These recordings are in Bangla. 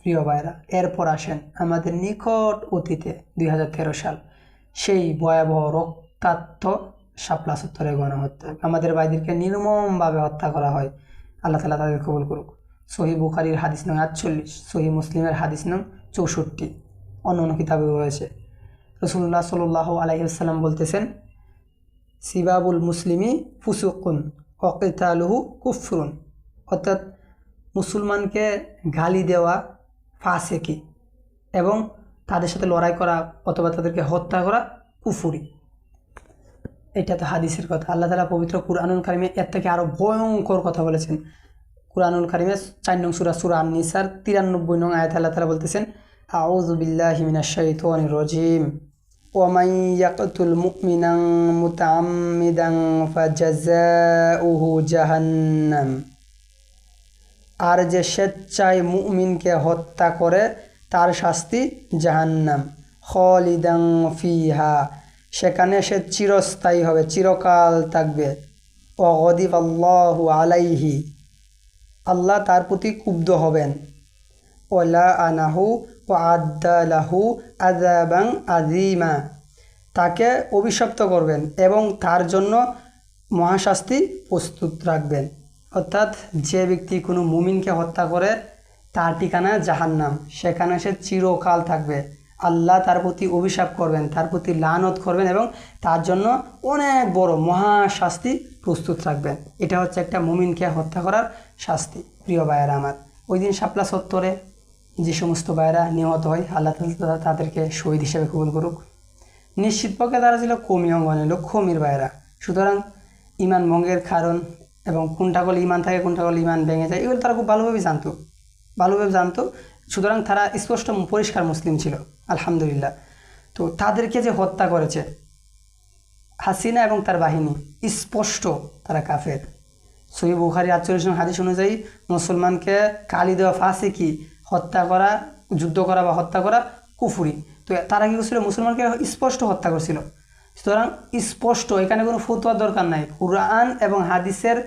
প্রিয় ভাইরা, এরপর আসেন আমাদের নিকট অতীতে 2013 সাল সেই ভয়াবহ রক্তাক্ত শাপলা চত্বরে গণহত্যা। আমাদের ভাইদেরকে নির্মমভাবে হত্যা করা হয়। আল্লাহ তাআলা তাদের কবুল করুক। সহিহ বুখারীর হাদিস নং 48, সহিহ মুসলিমের হাদিস নং 64, অন্য কিতাবে রয়েছে। রাসূলুল্লাহ সাল্লাল্লাহু আলাইহি ওয়াসাল্লাম বলতেছেন, সিবাবুল মুসলিমি ফুসুকুন ওয়া কিতালুহু কুফরুন, অর্থাৎ মুসলমানকে গালি দেওয়া ফাসেকি এবং তাদের সাথে লড়াই করা অথবা তাদেরকে হত্যা করা কুফরি। এটা তো হাদিসের কথা। আল্লাহ তাআলা পবিত্র কুরআনুল কারিমে এর থেকে আরও ভয়ঙ্কর কথা বলেছেন। কুরআনুল কারিমে 4 নং সূরা আন-নিসার 93 নং আয়াতে আল্লাহ তাআলা বলতেছেন, আউযু বিল্লাহি মিনাশ শাইতানির রাজিম, ওয়া মান ইয়াকতুল মুমিনান মুতাআম্মিদান ফাজাযাউহু জাহান্নাম, আর যে স্বেচ্ছায় মুমিনকে হত্যা করে তার শাস্তি জাহান্নাম, খালিদান ফিহা, সেখানে সে চিরস্থায়ী হবে, চিরকাল থাকবে। ওয়া গদিবাল্লাহু আলাইহি, আল্লাহ তার প্রতি ক্ষুব্ধ হবেন। ওয়ালা আনাহু ওয়া আদ্দা লাহু আযাবান আযীমা, তাকে অভিশপ্ত করবেন এবং তার জন্য মহাশাস্তি প্রস্তুত রাখবেন। অর্থাৎ যে ব্যক্তি কোনো মুমিনকে হত্যা করে তার ঠিকানা জাহান্নাম, সেখানে সে চিরকাল থাকবে। আল্লাহ তার প্রতি অভিশাপ করবেন, তার প্রতি লানত করবেন এবং তার জন্য অনেক বড় মহাশাস্তি প্রস্তুত রাখবেন। এটা হচ্ছে একটা মুমিনকে হত্যা করার শাস্তি। প্রিয় ভাইয়েরা আমার, ওই দিন শাপলা চত্বরে যে সমস্ত ভাইয়েরা নিহত হয়, আল্লাহ তাআলা তাদেরকে শহীদ হিসেবে কবুল করুক। নিশ্চিত পক্ষে তারা ছিল কমি অঙ্গনের লোক, কমির ভাইয়েরা। সুতরাং ইমান ভঙ্গের কারণ এবং কোনটা করলে ইমান থাকে, কোনটা করলে ইমান ভেঙে যায়, এগুলো তারা খুব ভালোভাবে জানতো। সুতরাং তারা স্পষ্ট পরিষ্কার মুসলিম ছিল, আলহামদুলিল্লাহ। তো তাদেরকে যে হত্যা করেছে হাসিনা এবং তার বাহিনী, স্পষ্ট তারা কাফের। সহিহ বুখারী 48 নং হাদিস অনুযায়ী মুসলমানকে গালি দেওয়া ফাসিকি, হত্যা করা, যুদ্ধ করা বা হত্যা করা কুফরি। তো তারা কী করছিল? মুসলমানকে স্পষ্ট হত্যা করছিল। সুতরাং স্পষ্ট, এখানে কোনো ফতোয়ার দরকার নাই। কুরআন এবং হাদিসের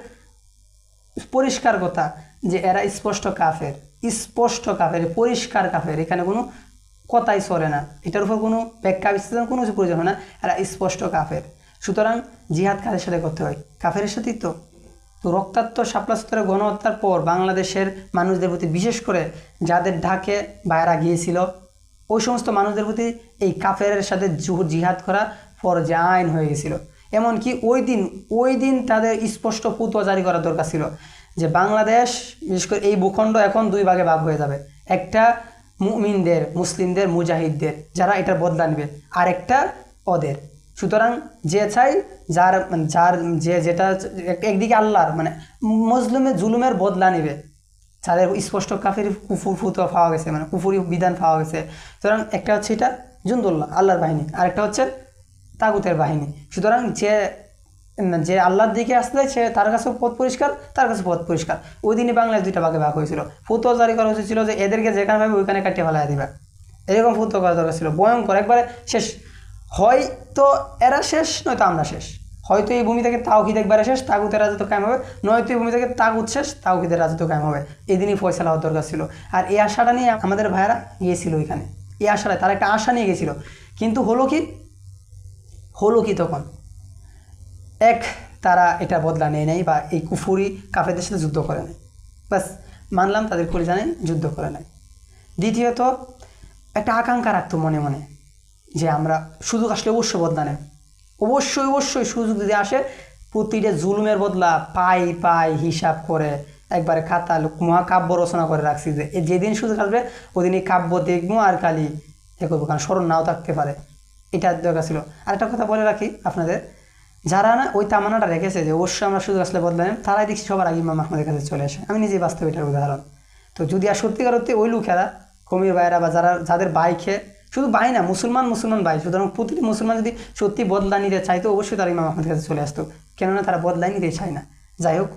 পরিষ্কার কথা যে এরা স্পষ্ট কাফের, পরিষ্কার কাফের। এখানে কোনো কথাই চলে না, এটার উপর কোনো ব্যাখ্যা বিশ্লেষণ কোনো কিছু প্রয়োজন হয় না। এরা স্পষ্ট কাফের। সুতরাং জিহাদ কাদের সাথে করতে হয়? কাফেরের সাথেই তো। রক্তাক্ত শাপলা চত্বরে গণহত্যার পর বাংলাদেশের মানুষদের প্রতি, বিশেষ করে যাদের ঢাকে বাইরা গিয়েছিল, ওই সমস্ত মানুষদের প্রতি এই কাফেরের সাথে জিহাদ করা ফরজে আইন হয়ে গেছিল। এমনকি ওই দিন তাদের স্পষ্ট ফতোয়া জারি করা দরকার ছিল যে বাংলাদেশ, বিশেষ করে এই ভূখণ্ড এখন 2 ভাগে ভাগ হয়ে যাবে। একটা মুমিনদের, মুসলিমদের, মুজাহিদদের, যারা এটার বদলা নেবে, আর একটা ওদের। সুতরাং যে চাই যার যেটা একদিকে আল্লাহর মজলুমের জুলুমের বদলা নেবে, যাদের স্পষ্ট কাফের কুফুর ফতোয়া পাওয়া গেছে, কুফুরি বিধান পাওয়া গেছে। সুতরাং একটা হচ্ছে এটা জুনদুল্লাহ, আল্লাহর বাহিনী, আর একটা হচ্ছে তাগুতের বাহিনী। সুতরাং যে আল্লাহর দিকে আসলে সে তার কাছে পথ পরিষ্কার, তার কাছে পথ পরিষ্কার। ওই দিনই বাংলাদেশ 2টা ভাগে ভাগ হয়েছিল। ফতোয়া জারি করা হয়েছিল যে এদেরকে যেখানে পাবে ওইখানে কাটিয়ে ফেলাই দিবা, এরকম ফতোয়া করা দরকার ছিল। ভয়ঙ্কর, একবারে শেষ। হয়তো এরা শেষ, নয়তো আমরা শেষ। হয়তো এই ভূমি থেকে তাওহীদ একবারে শেষ, তাগুতের রাজত্ব কায়েম হবে, নয়তো এই ভূমি থেকে তাগুত শেষ, তাওহীদের রাজত্ব কায়েম হবে। এই দিনই ফয়সালা হওয়ার দরকার ছিল। আর এই আশাটা নিয়ে আমাদের ভাইয়েরা গিয়েছিল ওইখানে। এই আশাটায় তারা একটা আশা নিয়ে গেছিল। কিন্তু হলো কি তখন? তারা এটা বদলা নেয় নাই, বা এই কুফুরি কাফেরদের সাথে যুদ্ধ করে নাই। বাস মানলাম তাদের কলিজা নেই, যুদ্ধ করে নাই। দ্বিতীয়ত একটা আকাঙ্ক্ষা রাখতো মনে মনে যে আমরা সুযোগ আসলে অবশ্যই বদলা নেব, অবশ্যই সুযোগ যদি আসে প্রতিটা জুলুমের বদলা পাই হিসাব করে একবারে খাতা মহাকাব্য রচনা করে রাখছি যে যেদিন সুযোগ আসবে ওদিনই কাব্য দেখবো আর কালি এ করবো, কারণ স্মরণ নাও থাকতে পারে। এটা দরকার ছিল। আরেকটা কথা বলে রাখি আপনাদের, যারা না ওই তামান্নাটা রেখেছে যে অবশ্যই আমরা সুযোগ আসলে বদলা নেব, তারাই দেখছি সবার আগে ইমাম আহমদের কাছে চলে আসে। আমি নিজেই বাস্তব এটার উদাহরণ। তো যদি আর সত্যিকার অর্থে ওই লোকেরা, কমির ভাইয়েরা বা যাদের বাইকে, শুধু ভাই না, মুসলমান ভাই, সুতরাং প্রতিটি মুসলমান যদি সত্যি বদলা নিতে চাইতো অবশ্যই তারা ইমাম আহমদের কাছে চলে আসতো, কেননা তারা বদলা নিতে চায় না। যাই হোক,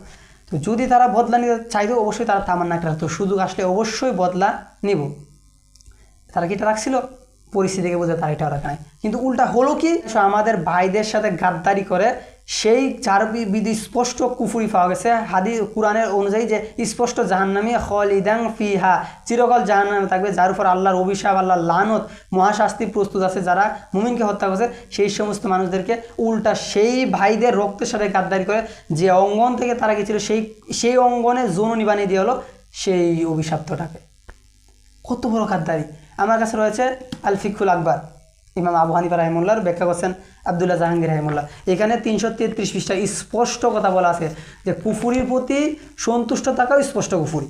তো যদি তারা বদলা নিতে চাইতো অবশ্যই তারা তামান্নাটা রাখতো, সুযোগ আসলে অবশ্যই বদলা নিব। তারা কি এটা রাখছিল? পরিস্থিতিকে বুঝে তারা এটাও রাখা নাই। কিন্তু উল্টা হলো কি, আমাদের ভাইদের সাথে গাদ্দারি করে সেই যার বিধি স্পষ্ট কুফুরি পাওয়া গেছে কোরআনের অনুযায়ী যে স্পষ্ট জাহান্নামী খালিদান ফিহা, চিরকাল জাহান্নামে থাকবে, যার উপর আল্লাহর অভিশাপ, আল্লাহর লানত, মহাশাস্তি প্রস্তুত আছে যারা মুমিনকে হত্যা করেছে, সেই সমস্ত মানুষদেরকে উল্টা সেই ভাইদের রক্তের সাথে গাদ্দারি করে যে অঙ্গন থেকে তারা গেছিল সেই অঙ্গনে জননী বানিয়ে দিয়ে হলো সেই অভিশাপ্তটাকে। কত বড় গাদ্দারি! আমার কাছে রয়েছে আল ফিকুল আকবর, ইমাম আবু হানিফা রাহিমাহুল্লাহর ব্যাখ্যা করছেন আবদুল্লাহ জাহাঙ্গীর রাহিমাহুল্লাহ। এখানে 333 পৃষ্ঠায় স্পষ্ট কথা বলা আছে যে কুফুরির প্রতি সন্তুষ্ট থাকাও স্পষ্ট কুফুরি,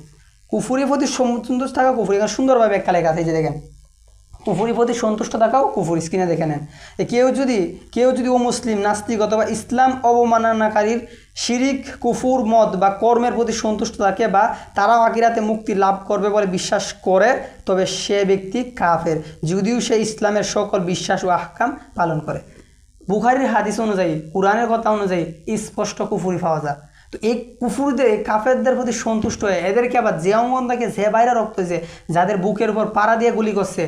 কুফুরির প্রতি সন্তুষ্ট থাকা কুফুরি। এখানে সুন্দরভাবে ব্যাখ্যা লেখা আছে, এই যে দেখেন, কুফুরির প্রতি সন্তুষ্ট থাকাও কুফুরি। স্ক্রিনে দেখে নেন। কেউ যদি ও মুসলিম, নাস্তিক অথবা ইসলাম অবমাননাকারীর শিরিক, কুফুর, মদ বা কর্মের প্রতি সন্তুষ্ট থাকে বা তারাও আখিরাতে মুক্তি লাভ করবে বলে বিশ্বাস করে, তবে সে ব্যক্তি কাফের, যদিও সে ইসলামের সকল বিশ্বাস ও আহকাম পালন করে। বুখারীর হাদিস অনুযায়ী, কোরআনের কথা অনুযায়ী স্পষ্ট কুফুরি পাওয়া যায়। তো এই কুফুরদের, এই কাফেরদের প্রতি সন্তুষ্ট হয়ে এদেরকে আবার যে অঙ্গন থাকে, যে বাইরে রক্ত হয়েছে, যাদের বুকের উপর পাড়া দিয়ে গুলি করছে,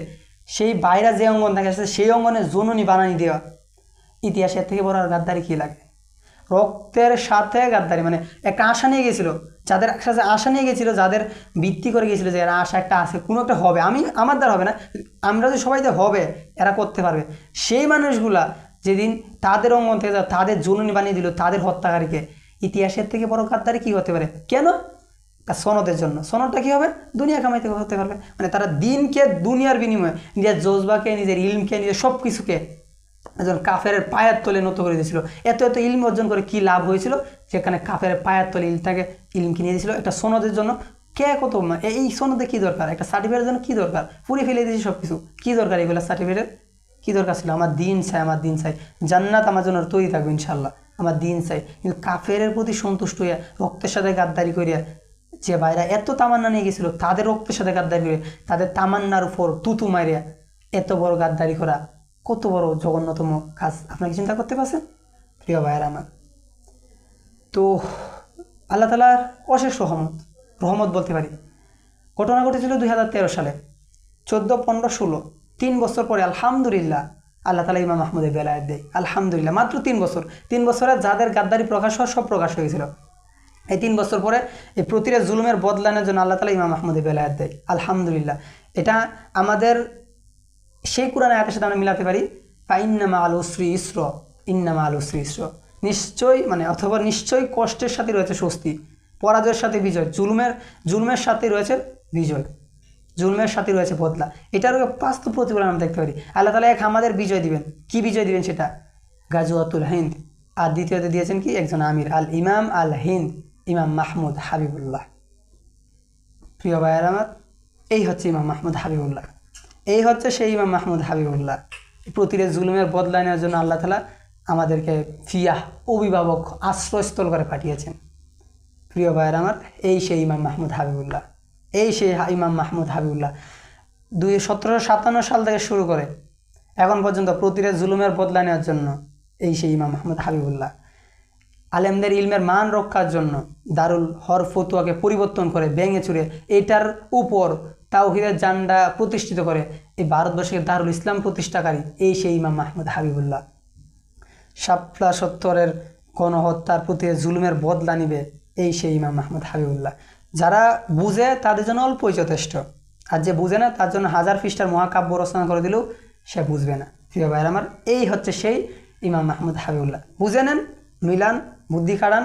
সেই বাইরে যে অঙ্গন থাকে সেই অঙ্গনে জননী বানানি দেওয়া, ইতিহাসের থেকে বড় আর গাদ্দারি কী লাগে? রক্তের সাথে গাদ্দারি, মানে একটা আশা নিয়ে গেছিল, যাদের সাথে আশা নিয়ে গেছিল, যাদের ভিত্তি করে গেছিল যে এরা আশা একটা আছে, কোনো একটা হবে, আমার দ্বারা হবে না, আমরা যে সবাই যে হবে, এরা করতে পারবে, সেই মানুষগুলা যেদিন তাদের অঙ্গন থেকে তাদের জননী বানিয়ে দিল, তাদের হত্যাকারীকে, ইতিহাসের থেকে বড় গাদ্দারি কী হতে পারে? কেন? সনদের জন্য। সনদটা কী হবে? দুনিয়া কামাইতে হতে পারবে, মানে তারা দিনকে দুনিয়ার বিনিময়ে নিজের জজবাকে, নিজের ইলমকে, নিজের সব কিছুকে একজন কাফের পায়ের তলে নত করে দিয়েছিল। এত ইলম অর্জন করে কী লাভ হয়েছিল? যেখানে কাফের পায়ের তলে ইলম কিনে দিয়েছিল একটা সনদের জন্য। কে কত, এই সনদে কী দরকার? একটা সার্টিফিকেটের জন্য কী দরকার? পুড়ে ফেলে দিয়েছি সব কিছু, কী দরকার এগুলো সার্টিফিকেটের? কী দরকার ছিল? আমার দিন চাই, জান্নাত আমার জন্য তৈরি থাকবে ইনশাল্লাহ, আমার দিন চাই। কিন্তু কাফের প্রতি সন্তুষ্ট হইয়া রক্তের সাথে গাদ্দারি করিয়া যে ভাইরা এত তামান্না নিয়ে গেছিল, তাদের রক্তের সাথে গাদ্দারি করে, তাদের তামান্নার উপর তুতু মারিয়া এত বড় গাদ্দারি করা কত বড় জঘন্যতম কাজ, আপনাকে চিন্তা করতে পারছেন প্রিয় ভাইয়েরা আমার? তো আল্লাহ তাআলার অশেষ রহমত বলতে পারি। ঘটনা ঘটেছিল 2013 সালে, 14, 15, 16, 3 বছর পরে আলহামদুলিল্লাহ আল্লাহ তাআলা ইমাম আহমদের বেলায়েত দেয়। আলহামদুলিল্লাহ, মাত্র 3 বছরে যাদের গাদ্দারি প্রকাশ হওয়ার সব প্রকাশ হয়েছিল। এই 3 বছর পরে এই প্রতিটা জুলুমের বদলানোর জন্য আল্লাহ তাআলা ইমাম আহমদের বেলায়েত দেয়। আলহামদুলিল্লাহ, এটা আমাদের সেই কোরআন আয়াতের সাথে আমরা মিলাতে পারি, ইন্না মা'আল উসরি ইসরা, ইন্না মা'আল উসরি ইসরা, নিশ্চয়ই কষ্টের সাথে রয়েছে স্বস্তি, পরাজয়ের সাথে বিজয়, জুলুমের সাথে রয়েছে বিজয়, জুলুমের সাথে রয়েছে বদলা। এটার বাস্তব প্রতিফলন আমরা দেখতে পারি। আল্লাহ তাআলা এক আমাদের বিজয় দিবেন। কি বিজয় দিবেন? সেটা গাজওয়াতুল হিন্দ। আর দ্বিতীয়তে দিয়েছেন কি? একজন আমির, আল ইমাম আল হিন্দ, ইমাম মাহমুদ হাবিবুল্লাহ। প্রিয় ভাইয়ের আমার, এই হচ্ছে ইমাম মাহমুদ হাবিবুল্লাহ, এই হচ্ছে সেই ইমাম মাহমুদ হাবিবুল্লাহ। প্রতিটা জুলুমের বদলা নেওয়ার জন্য আল্লাহ তাআলা আমাদেরকে অভিভাবক, আশ্রয়স্থল করে পাঠিয়েছেন। প্রিয় ভাইয়ের আমার, এই সেই ইমাম মাহমুদ হাবিবুল্লাহ, এই সেই ইমাম মাহমুদ হাবিবুল্লাহ 1757 সাল থেকে শুরু করে এখন পর্যন্ত প্রতিটা জুলুমের বদলা নেওয়ার জন্য এই সেই ইমাম মাহমুদ হাবিবুল্লাহ আলেমদের ইলমের মান রক্ষার জন্য দারুল হর ফতুয়াকে পরিবর্তন করে ভেঙে চুরে এটার উপর তাওহীদের জান্ডা প্রতিষ্ঠিত করে এই ভারতবর্ষের দারুল ইসলাম প্রতিষ্ঠাকারী এই সেই ইমাম মাহমুদ হাবিবুল্লাহ। শাপলা সত্তরের গণহত্যার প্রতি জুলুমের বদলা নিবে এই সেই ইমাম মাহমুদ হাবিবুল্লাহ। যারা বুঝে তাদের জন্য অল্পই যথেষ্ট, আর যে বুঝে না তার জন্য 1000 পৃষ্ঠার মহাকাব্য রচনা করে দিলেও সে বুঝবে না। প্রিয় ভাইয়ের আমার, এই হচ্ছে সেই ইমাম মাহমুদ হাবিবুল্লাহ। বুঝে নেন, মিলান, বুদ্ধি খাড়ান,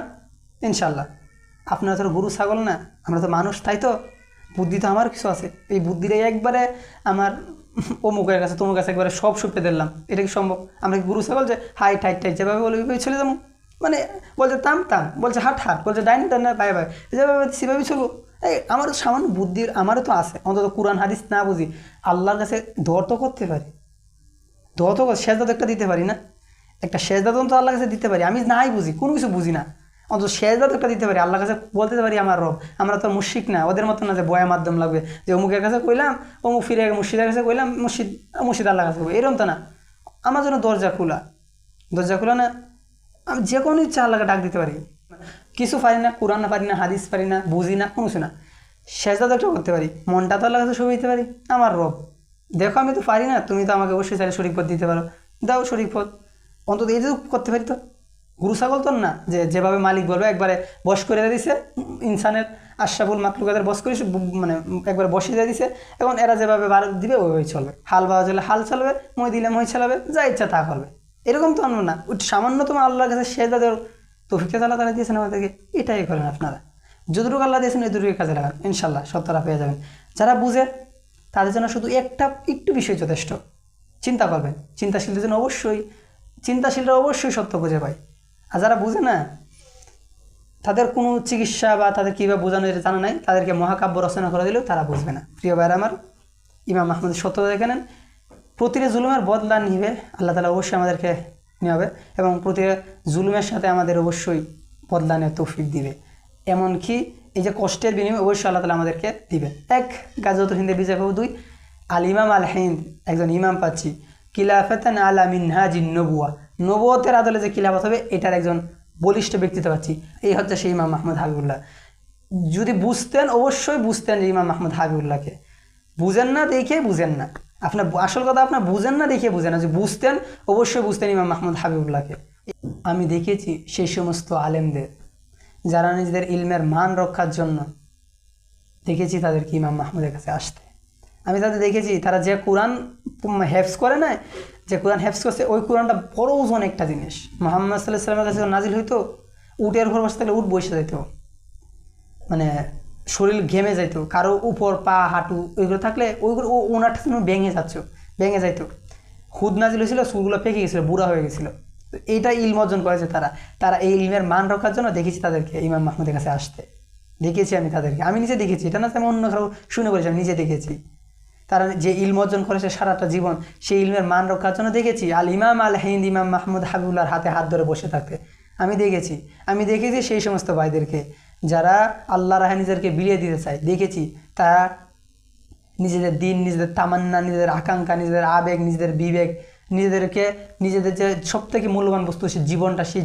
ইনশাল্লাহ। আপনারা তো গরু ছাগল না, আমরা তো মানুষ, তাই তো বুদ্ধি তো আমার কিছু আছে। এই বুদ্ধিটাই একবারে আমার অমুকের কাছে তমুক কাছে একবারে সব সুপে দিলাম, এটা কি সম্ভব? আমরা কি গরু ছাগল যে হাই ঠাইট যেভাবে বলে চলে যাবো, মানে বলছে তাম, বলছে হাট, বলছে ডাইন পায়ে যেভাবে সেভাবে চলবো? এই আমারও সামান্য বুদ্ধির আমারও তো আছে, অন্তত কোরআন হাদিস না বুঝি আল্লাহর কাছে দর তো করতে পারি, সেজদা তো একটা দিতে পারি না, একটা সেজদা তো আল্লাহর কাছে দিতে পারি। আমি নাই বুঝি, কোনো কিছু বুঝি না, অন্তত সেজদা তো একটা দিতে পারি, আল্লাহর কাছে বলতে পারি আমার রব। আমরা তো মুশরিক না, ওদের মতো না যে বয়া মাধ্যম লাগবে, যে অমুকের কাছে কইলাম, অমুক ফিরে মুর্শিদের কাছে কইলাম, মুর্শিদ আল্লাহর কাছে, এরকম তো না। আমার জন্য দরজা খোলা না, আমি যে কোনো ইচ্ছা আল্লাহকে ডাক দিতে পারি। কিছু পারি না, কোরআন পারি না, হাদিস পারি না, বুঝি না, কোনো কিছু না, সেজদা তো একটা করতে পারি, মনটা তো আল্লাহর কাছে সবই দিতে পারি। আমার রব দেখো, আমি তো পারি না, তুমি তো আমাকে অবশ্যই চাইলে শরীক পথ দিতে পারো, দাও শরীক পথ, অন্তত এই যে করতে পারি, তো গরু ছাগল তো না যে যেভাবে মালিক বলবে একবারে বশ করে দিছে, ইনসানের আশরাফুল মাকলুকাতের বশ করে মানে একবার বসিয়ে দিয়ে দিছে, এখন এরা যেভাবে বার দিবে ওই চলবে, হাল বাওয়া চলে হাল চলবে, মই দিলে মই চালাবে, যা ইচ্ছা তা করবে। এরকম তো আনবো না, ওই সামান্যতম আল্লাহর কাছে সেজদা দেওয়ার তৌফিক আল্লাহ তাআলা দিয়েছেন আমাদেরকে, এটাই করেন আপনারা। যতটুকু আল্লাহ দিয়েছেন এতটুকু কাজে লাগান, ইনশাল্লাহ সত্যরা পেয়ে যাবেন। যারা বুঝে তাদের জন্য শুধু একটু বিষয় যথেষ্ট, চিন্তা করবেন। চিন্তাশীলদের জন্য চিন্তাশীলরা অবশ্যই সত্য খুঁজে পায়। আর যারা বুঝে না, তাদের কোনো চিকিৎসা বা তাদের কীভাবে বোঝানো এটা জানা নাই, তাদেরকে মহাকাব্য রচনা করে দিলেও তারা বুঝবে না। প্রিয় ভাইরা আমার, ইমাম মাহমুদের সত্যতা দেখে নেন, প্রতিটা জুলুমের বদলা নিবে আল্লাহ তাআলা, অবশ্যই আমাদেরকে নেবে এবং প্রতিটা জুলুমের সাথে আমাদের অবশ্যই বদলা নেওয়ার তৌফিক দিবে। এমনকি এই যে কষ্টের বিনিময়ে অবশ্যই আল্লাহ তাআলা আমাদেরকে দিবে। এক, গাজওয়াতুল হিন্দে বিজয় পাবো। দুই, আল ইমাম আল হিন্দ, একজন ইমাম পাচ্ছি, খিলাফাতান আলা মিনহাজিন নবুয়া, নবুয়তের আদলে যে খিলাফত হবে এটার একজন বলিষ্ঠ ব্যক্তিত্ব পাচ্ছি, এই হচ্ছে সেই ইমাম মাহমুদ হাবিবুল্লাহ। যদি বুঝতেন, অবশ্যই বুঝতেন যে ইমাম মাহমুদ হাবিবুল্লাহকে। বুঝেন না দেখে বুঝেন না, আপনার আসল কথা আপনার বুঝেন না দেখে বুঝেন না, যে বুঝতেন অবশ্যই বুঝতেন ইমাম মাহমুদ হাবিবুল্লাহকে। আমি দেখেছি সেই সমস্ত আলেমদের যারা নিজেদের ইলমের মান রক্ষার জন্য দেখেছি তাদেরকে ইমাম মাহমুদের কাছে আসতে। আমি তাদের দেখেছি তারা যে কোরআন হেফজ করে না, যে কোরআন হেফজ করছে, ওই কোরআনটা বড় ওজন একটা জিনিস। মুহাম্মদ সাল্লাল্লাহু আলাইহি ওয়াসাল্লামের কাছে নাজিল হইতো, উটের উপর বসে থাকলে উট বসে যাইত, মানে শরীর ঘেমে যাইতো, কারো উপর পা হাঁটু ওইগুলো থাকলে ওইগুলো ওনারটা ভেঙে যাইতো। খুদ নাজিল হয়েছিল, চুলগুলো পেকে গেছিলো, বুড়া হয়ে গেছিলো। তো এইটা ইলম অর্জন করেছে তারা এই ইলমের মান রক্ষার জন্য দেখেছি তাদেরকে ইমাম মাহমুদের কাছে আসতে। দেখেছি আমি তাদেরকে, আমি নিজে দেখেছি, এটা না আমি অন্য কারো শুনে করেছি, আমি নিজে দেখেছি। তারা যে ইলম অর্জন করেছে সারাটা জীবন, সেই ইলমের মান রক্ষার জন্য দেখেছি আল ইমাম আল হিন্দ ইমাম মাহমুদ হাবিবুল্লাহর হাতে হাত ধরে বসে থাকতে আমি দেখেছি সেই সমস্ত ভাইদেরকে যারা আল্লাহ রাহে নিজেদেরকে বিলিয়ে দিতে চায়। দেখেছি তারা নিজেদের দিন, নিজেদের তামান্না, নিজেদের আকাঙ্ক্ষা, নিজেদের আবেগ, নিজেদের বিবেক, নিজেদের যে সব থেকে মূল্যবান বস্তু সেই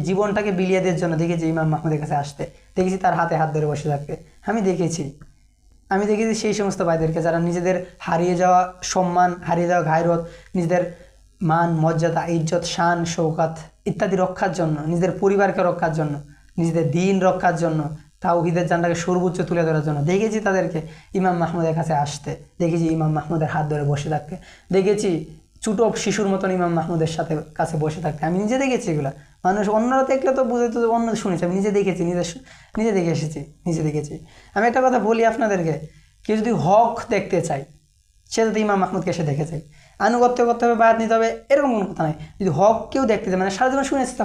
জীবনটাকে বিলিয়ে দেওয়ার জন্য দেখেছি ইমাম মাহমুদের কাছে আসতে। দেখেছি তার হাতে হাত ধরে বসে থাকতে আমি দেখেছি সেই সমস্ত ভাইদেরকে যারা নিজেদের হারিয়ে যাওয়া সম্মান, হারিয়ে যাওয়া গায়রত, নিজেদের মান মর্যাদা, ইজ্জত, শান, শৌকাত ইত্যাদি রক্ষার জন্য, নিজেদের পরিবারকে রক্ষার জন্য, নিজেদের দিন রক্ষার জন্য, তাওহীদের জানটাকে সর্বোচ্চ তুলে ধরার জন্য দেখেছি তাদেরকে ইমাম মাহমুদের কাছে আসতে। দেখেছি ইমাম মাহমুদের হাত ধরে বসে থাকতে। দেখেছি ছোট শিশুর মতন ইমাম মাহমুদের কাছে বসে থাকতে। আমি নিজে দেখেছি এগুলা। মানুষ অন্যরা দেখলে তো বুঝে, তো অন্য শুনেছি, আমি নিজে দেখেছি, নিজে দেখেছি। আমি একটা কথা বলি আপনাদেরকে, কেউ যদি হক দেখতে চাই সে যদি ইমাম মাহমুদকে এসে দেখে চাই, আনুগত্য করতে হবে, বাদ নিতে হবে, এরকম কোনো কথা নাই। যদি হক কেউ দেখতে চায়, মানে সারা জীবন শুনেছে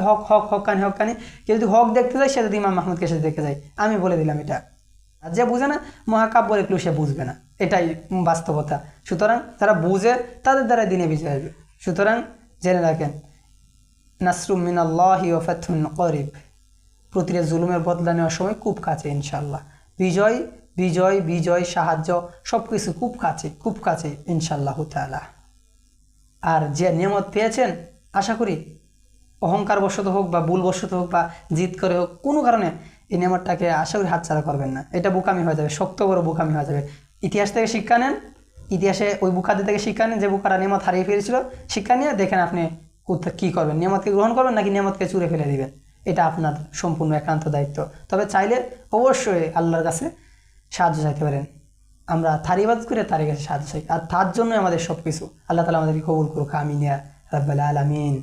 হকানি, কেউ যদি হক দেখতে চায় সে যদি ইমাম মাহমুদকে এসে দেখে যায়, আমি বলে দিলাম এটা। আর যে বুঝে না, মহাকাব্য লিখলেও সে বুঝবে না, এটাই বাস্তবতা। সুতরাং যারা বুঝে তাদের দ্বারা দিনে বিজয় আসবে। সুতরাং জেনে রাখেন, নাসরুম মিনাল্লাহি ওয়া ফাতহুন করিব, প্রতিটা জুলুমের বদলা নেওয়ার সময় খুব কাছে ইনশাআল্লাহ। বিজয় সাহায্য সব কিছু খুব কাছে ইনশাআল্লাহ তাআলা। আর যে নিয়ামত পেয়েছেন, আশা করি অহংকার বশত হোক বা ভুলবশত হোক বা জিদ করে হোক, কোনো কারণে এই নিয়ামতটাকে আশা করি হাতছাড়া করবেন না। এটা বোকামি হয়ে যাবে, শক্ত বড় বোকামি হয়ে যাবে। ইতিহাস থেকে শিক্ষা নেন, ইতিহাসে ওই বুকাদের থেকে শিক্ষা নেন যে বুকারা নিয়ামত হারিয়ে ফেলেছিল। শিক্ষা নিয়ে দেখেন আপনি কী করবেন, নিয়ামতকে গ্রহণ করবেন নাকি নিয়ামতকে চুরে ফেলে দিবেন, এটা আপনার সম্পূর্ণ একান্ত দায়িত্ব। তবে চাইলে অবশ্যই আল্লাহর কাছে সাহায্য চাইতে পারেন। আমরা তারিবাদ করে তার কাছে সাহায্য চাই, আর তার জন্য আমাদের সব কিছু। আল্লাহ তাআলা আমাদেরকে কবুল করুক, আমিন ইয়া রাব্বাল আলামিন।